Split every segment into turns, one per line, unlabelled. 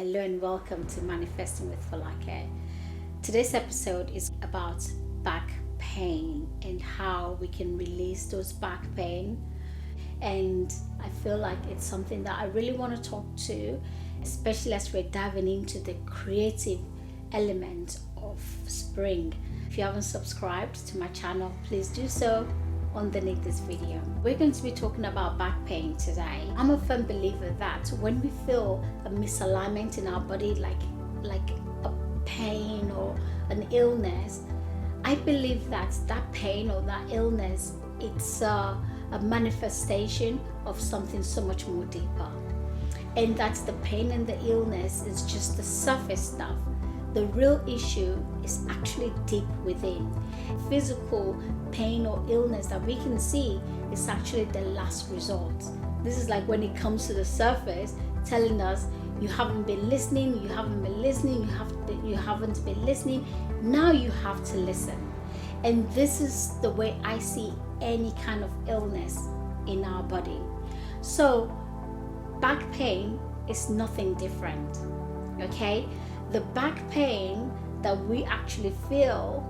Hello and welcome to Manifesting with Folake. Today's episode is about back pain and how we can release those back pain. And I feel like it's something that I really want to talk to, especially as we're diving into the creative element of spring. If you haven't subscribed to my channel, please do so underneath this video. We're going to be talking about back pain today. I'm a firm believer that when we feel a misalignment in our body, like a pain or an illness, I believe that pain or that illness, it's a manifestation of something so much more deeper. And that's the pain and the illness is just the surface stuff. The real issue is actually deep within. Physical pain or illness that we can see is actually the last result. This is like when it comes to the surface, telling us you haven't been listening, you haven't been listening, you haven't been listening. Now you have to listen. And this is the way I see any kind of illness in our body. So back pain is nothing different, okay? The back pain that we actually feel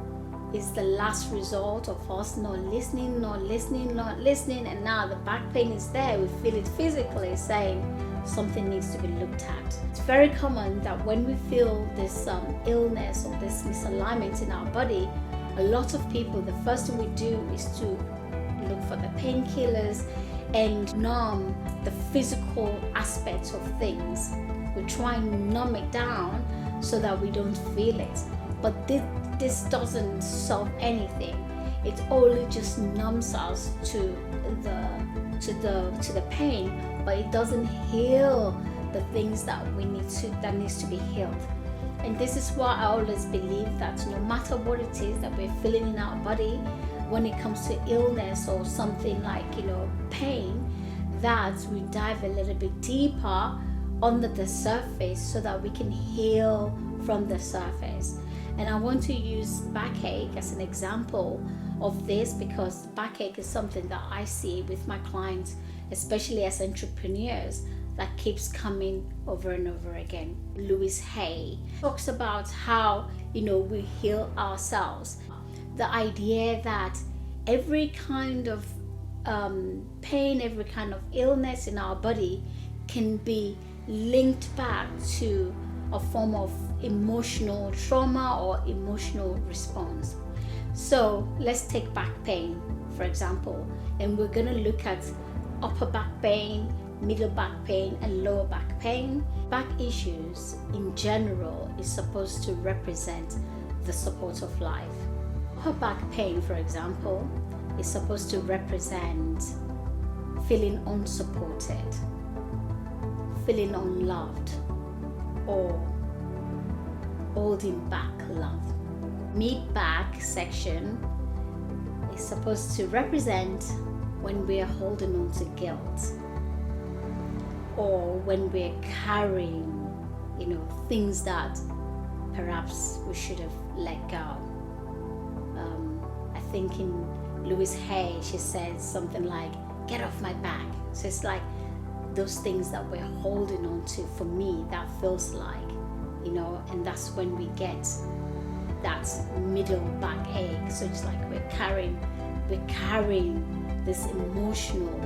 is the last result of us not listening, and now the back pain is there. We feel it physically, saying something needs to be looked at. It's very common that when we feel this illness or this misalignment in our body, a lot of people, the first thing we do is to look for the painkillers and numb the physical aspects of things. We try and numb it down so that we don't feel it. But this doesn't solve anything. It only just numbs us to the pain, but it doesn't heal the things that needs to be healed. And this is why I always believe that no matter what it is that we're feeling in our body, when it comes to illness or something like pain, that we dive a little bit deeper under the surface so that we can heal from the surface. And I want to use backache as an example of this because backache is something that I see with my clients, especially as entrepreneurs, that keeps coming over and over again. Louise Hay talks about how we heal ourselves. The idea that every kind of pain, every kind of illness in our body can be linked back to a form of emotional trauma or emotional response. So let's take back pain, for example, and we're going to look at upper back pain, middle back pain, and lower back pain. Back issues in general is supposed to represent the support of life. Upper back pain, for example, is supposed to represent feeling unsupported, feeling unloved, or holding back love. Mid-back section is supposed to represent when we're holding on to guilt, or when we're carrying things that perhaps we should have let go. I think in Louise Hay, she says something like, "Get off my back." So it's like those things that we're holding on to. For me, that feels like, and that's when we get that middle back ache. So it's like we're carrying this emotional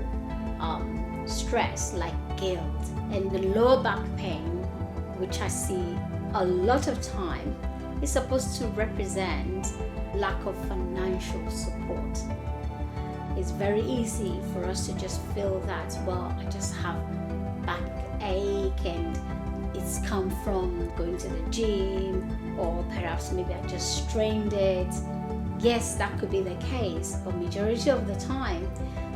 stress like guilt. And the lower back pain, which I see a lot of time, is supposed to represent lack of financial support. It's very easy for us to just feel that, well, I just have backache and it's come from going to the gym, or perhaps maybe I just strained it. Yes, that could be the case, but majority of the time,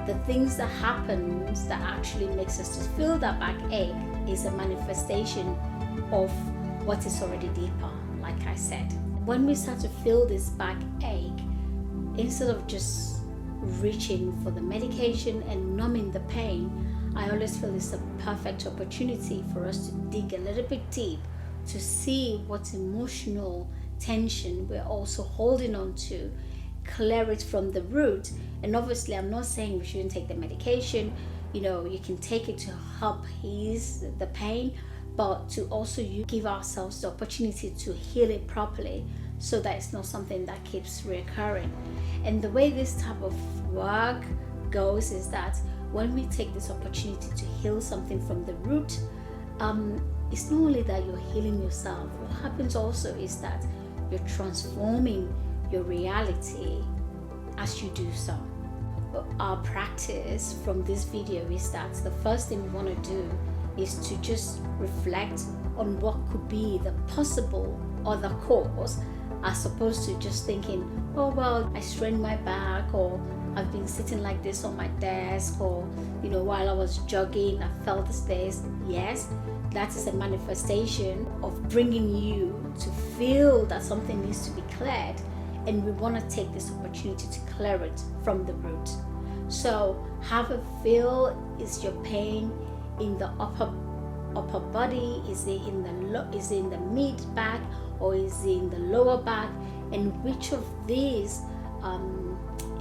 the things that happens that actually makes us to feel that backache is a manifestation of what is already deeper, like I said. When we start to feel this backache, instead of just reaching for the medication and numbing the pain, I always feel it's a perfect opportunity for us to dig a little bit deep to see what emotional tension we're also holding on to, clear it from the root. And obviously, I'm not saying we shouldn't take the medication. You can take it to help ease the pain, but to also give ourselves the opportunity to heal it properly, so that it's not something that keeps reoccurring. And the way this type of work goes is that when we take this opportunity to heal something from the root, it's not only that you're healing yourself. What happens also is that you're transforming your reality as you do so. But our practice from this video is that the first thing we want to do is to just reflect on what could be the possible other cause, as opposed to just thinking, oh well, I strained my back, or I've been sitting like this on my desk, or while I was jogging I felt this. Yes, that is a manifestation of bringing you to feel that something needs to be cleared, and we want to take this opportunity to clear it from the root. So have a feel. Is your pain in the upper body? Is it in the mid back, or is it in the lower back? And which of these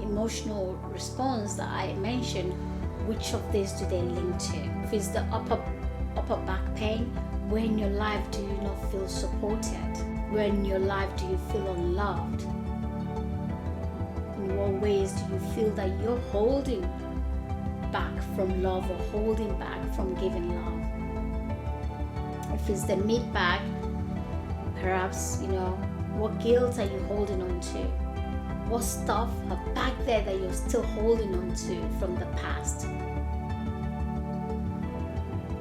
emotional response that I mentioned, which of these do they link to? If it's the upper back pain, where in your life do you not feel supported? Where in your life do you feel unloved? In what ways do you feel that you're holding back from love, or holding back from giving love? If it's the mid back, perhaps what guilt are you holding on to? What stuff are back there that you're still holding on to from the past?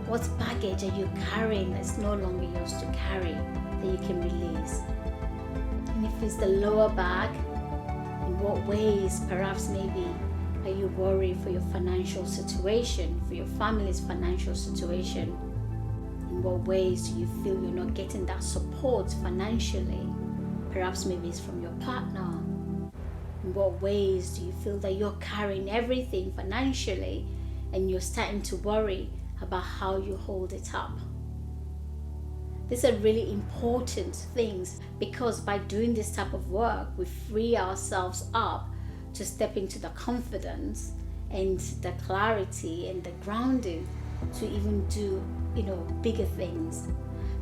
What baggage are you carrying that's no longer yours to carry, that you can release? And if it's the lower back, in what ways perhaps maybe are you worried for your financial situation, for your family's financial situation? In what ways do you feel you're not getting that support financially? Perhaps maybe it's from your partner. In what ways do you feel that you're carrying everything financially and you're starting to worry about how you hold it up? These are really important things, because by doing this type of work, we free ourselves up to step into the confidence and the clarity and the grounding to even do bigger things.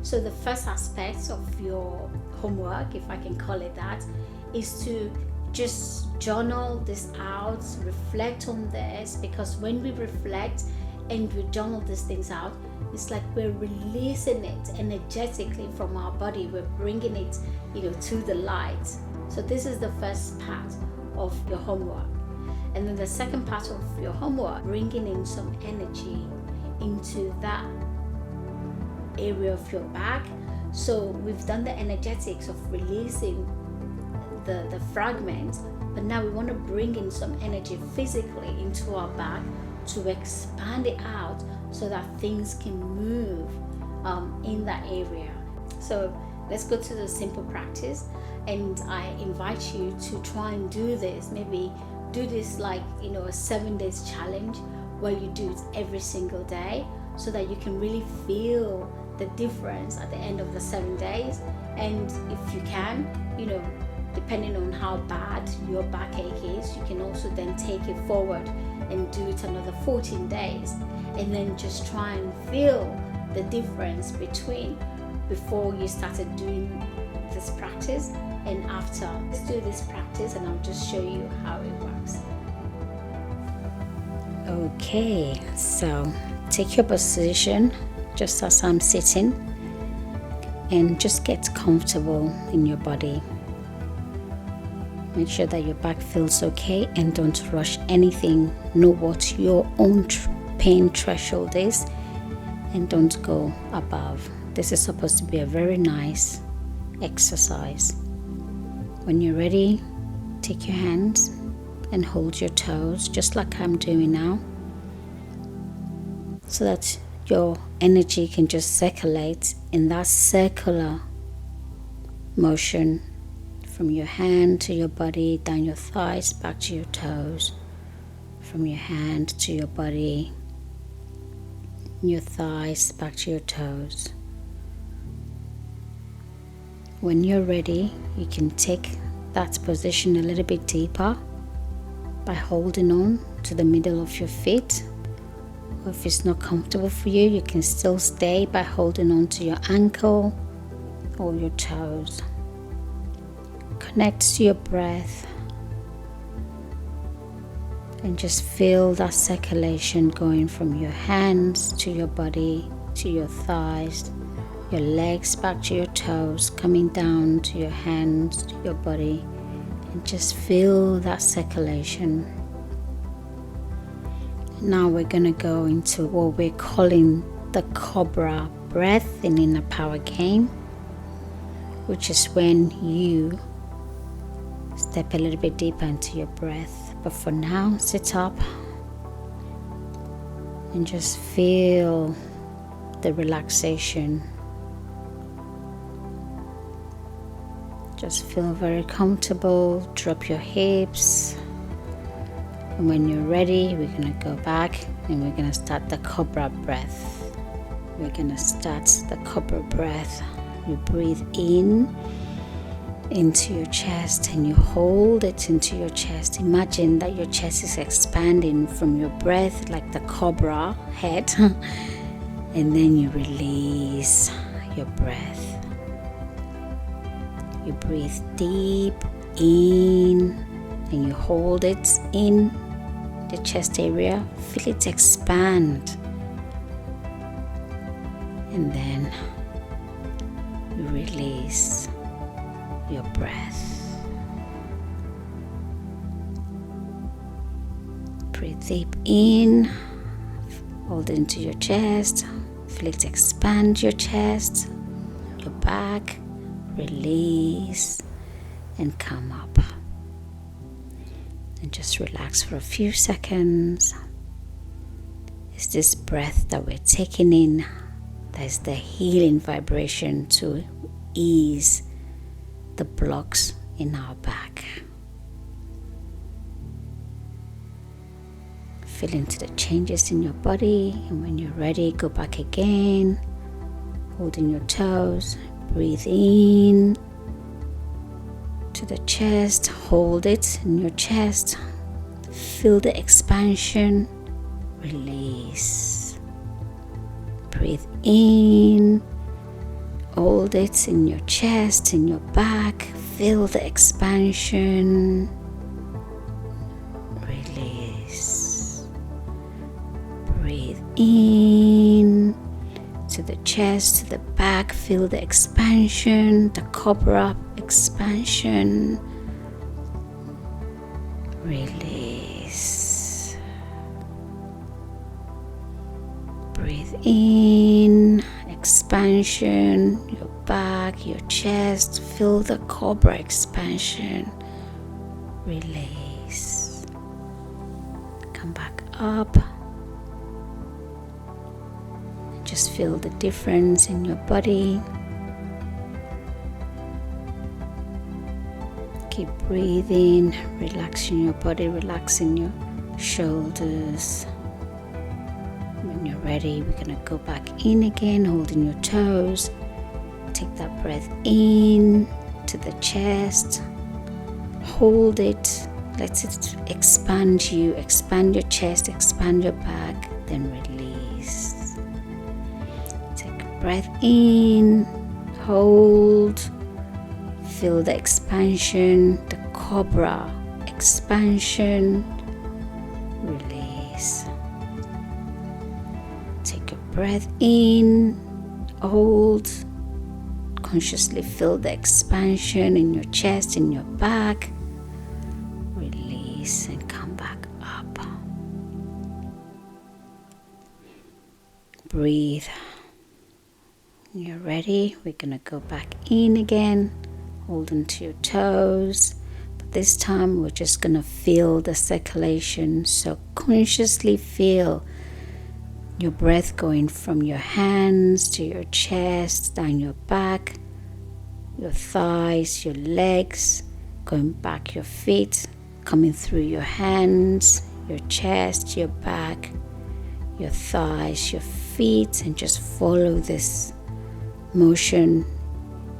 So the first aspect of your homework, if I can call it that, is to just journal this out, reflect on this, because when we reflect and we journal these things out, it's like we're releasing it energetically from our body. We're bringing it to the light. So this is the first part of your homework. And then the second part of your homework, bringing in some energy into that area of your back. So we've done the energetics of releasing the fragment, but now we want to bring in some energy physically into our back to expand it out so that things can move in that area. So let's go to the simple practice, and I invite you to try and do this. Maybe do this like a 7 days challenge, where you do it every single day, so that you can really feel the difference at the end of the 7 days. And if you can, depending on how bad your backache is, you can also then take it forward and do it another 14 days, and then just try and feel the difference before you started doing this practice and after. Let's do this practice and I'll just show you how it works. Okay, so take your position just as I'm sitting, and just get comfortable in your body. Make sure that your back feels okay, and don't rush anything. Know what your own pain threshold is, and don't go above. This is supposed to be a very nice exercise. When you're ready, take your hands and hold your toes, just like I'm doing now, so that your energy can just circulate in that circular motion from your hand to your body, down your thighs, back to your toes, from your hand to your body, your thighs, back to your toes. When you're ready, you can take that position a little bit deeper by holding on to the middle of your feet, Or if it's not comfortable for you, you can still stay by holding on to your ankle or your toes. Connect to your breath and just feel that circulation going from your hands to your body, to your thighs, your legs back to your toes, coming down to your hands, to your body, and just feel that circulation. Now we're going to go into what we're calling the Cobra breath in Inner Power Game, which is when you step a little bit deeper into your breath. But for now, sit up and just feel the relaxation. Just feel very comfortable. Drop your hips. And when you're ready, we're going to go back and we're going to start the Cobra breath. We're going to start the Cobra breath. You breathe in into your chest and you hold it into your chest. Imagine that your chest is expanding from your breath like the cobra head. And then you release your breath. You breathe deep in and you hold it in the chest area. Feel it expand. And then you release your breath. Breathe deep in, hold it into your chest. Feel it expand your chest, your back. Release and come up. And just relax for a few seconds. It's this breath that we're taking in that is the healing vibration to ease the blocks in our back. Feel into the changes in your body, and when you're ready, go back again, holding your toes. Breathe in to the chest, hold it in your chest, feel the expansion, release. Breathe in, hold it in your chest, in your back, feel the expansion, release. Breathe in to the chest, to the back, feel the expansion, the Cobra expansion, release. Breathe in, expansion, your back, your chest, feel the Cobra expansion, release. Come back up. Just feel the difference in your body. Keep breathing, relaxing your body, relaxing your shoulders. When you're ready, we're going to go back in again, holding your toes. Take that breath in to the chest. Hold it. Let it expand you. Expand your chest, expand your back, then release. Breath in, hold, feel the expansion, the Cobra expansion, release. Take a breath in, hold, consciously feel the expansion in your chest, in your back, release and come back up. Breathe. You're ready, we're going to go back in again, hold onto your toes, but this time we're just going to feel the circulation. So consciously feel your breath going from your hands to your chest, down your back, your thighs, your legs, going back your feet, coming through your hands, your chest, your back, your thighs, your feet, and just follow this motion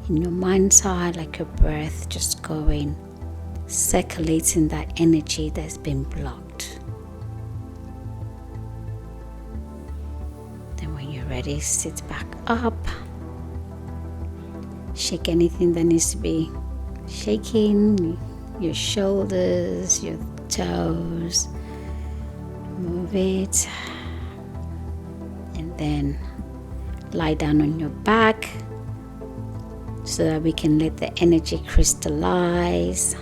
in your mind's eye, like your breath just going, circulating that energy that's been blocked. ready, sit back up. Shake anything that needs to be shaking, your shoulders, your toes. Move it. And then lie down on your back so that we can let the energy crystallize.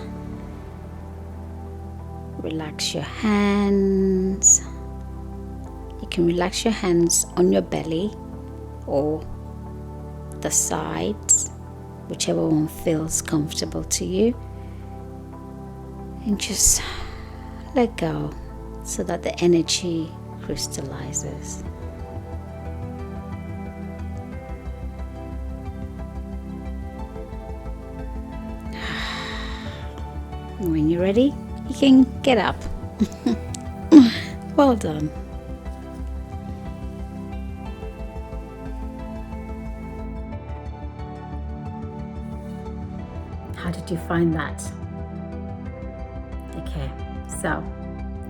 Relax your hands. You can relax your hands on your belly or the sides, whichever one feels comfortable to you, and just let go so that the energy crystallizes. When you're ready, you can get up. Well done. How did you find that? Okay, so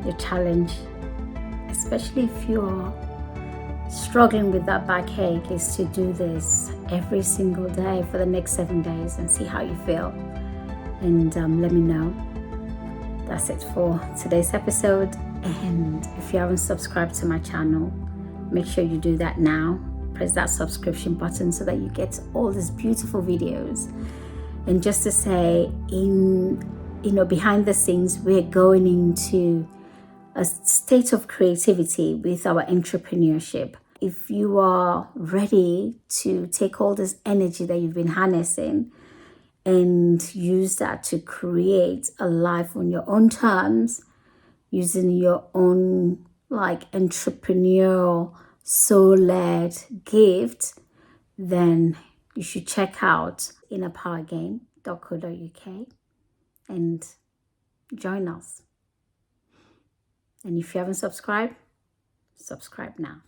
your challenge, especially if you're struggling with that backache, is to do this every single day for the next 7 days and see how you feel. And let me know. That's it for today's episode. And if you haven't subscribed to my channel, make sure you do that now. Press that subscription button so that you get all these beautiful videos. And just to say, behind the scenes, we're going into a state of creativity with our entrepreneurship. If you are ready to take all this energy that you've been harnessing and use that to create a life on your own terms, using your own entrepreneurial soul-led gift, then you should check out innerpowergain.co.uk and join us. And if you haven't subscribed, subscribe now.